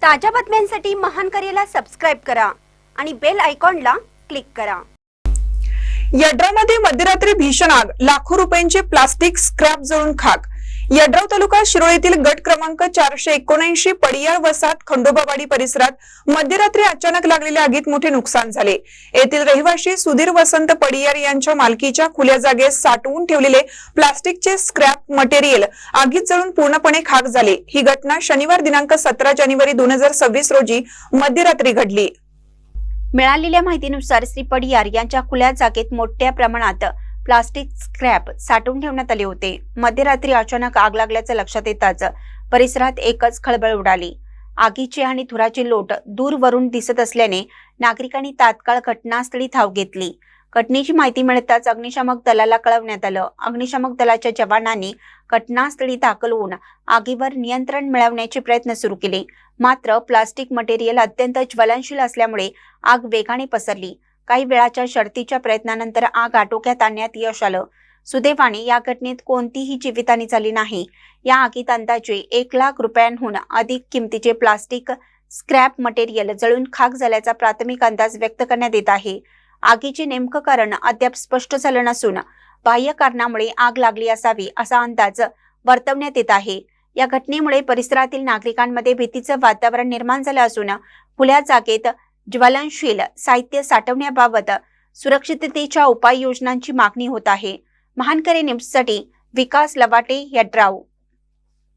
ताज्या बातम्यांसाठी महान करेला सबस्क्राइब करा आणि बेल आयकॉनला क्लिक करा। यड्रावमध्ये मध्यरात्री भीषण आग, लाखो रुपयांचे प्लास्टिक स्क्रॅप जळून खाक। यड्राव तालुका शिरोळ गट क्रमांक 479 पडियाळ वसाहत खंडोबावाडी परिसरात मध्यरात्री अचानक लागलेल्या आगीत मोठे नुकसान झाले। येथील रहिवासी सुधीर वसंत पडियाळ यांच्या मालकीच्या खुल्या जागेत साठवून ठेवलेले प्लास्टिकचे स्क्रॅप मटेरियल आगीत जळून पूर्णपणे खाक झाले। ही घटना शनिवार दिनांक 17 जानेवारी 2026 रोजी मध्यरात्री घडली। मिळालेल्या माहितीनुसार श्री पडियाळ यांच्या खुल्या जागेत मोठ्या प्रमाणात प्लास्टिक स्क्रॅप साठवून ठेवण्यात आले होते। मध्यरात्री अचानक आग लागल्याचं लक्षात येताच परिसरात एकच खळबळ उडाली। आगीची आणि धुराची लोट दूरवरून दिसत असल्याने नागरिकांनी तात्काळ घटनास्थळी धाव घेतली। घटनेची माहिती मिळताच अग्निशामक दलाला कळवण्यात आलं। अग्निशामक दलाच्या जवानांनी घटनास्थळी दाखल होऊन आगीवर नियंत्रण मिळवण्याचे प्रयत्न सुरू केले। मात्र प्लास्टिक मटेरियल अत्यंत ज्वलनशील असल्यामुळे आग वेगाने पसरली। काही वेळाच्या शर्थीच्या प्रयत्नानंतर आग आटोक्यात आणण्यात यश आलं। सुदैवाने या घटनेत कोणतीही जीवितहानी झाली नाही। या आगीत अंदाजे 1 लाख रुपयांहून अधिक किमतीचे प्लास्टिक स्क्रॅप मटेरियल जळून खाक झाल्याचा प्राथमिक अंदाज व्यक्त करण्यात येत आहे। आगीचे नेमकं कारण अद्याप स्पष्ट झालं नसून बाह्य कारणामुळे आग लागली असावी असा अंदाज वर्तवण्यात येत आहे। या घटनेमुळे परिसरातील नागरिकांमध्ये भीतीचं वातावरण निर्माण झालं असून खुल्या जागेत ज्वलनशील साहित्य साठवण्याबाबत सुरक्षिततेच्या उपाययोजनांची मागणी होत आहे। महान करे न्यूजसाठी विकास लवाटे, यड्राव।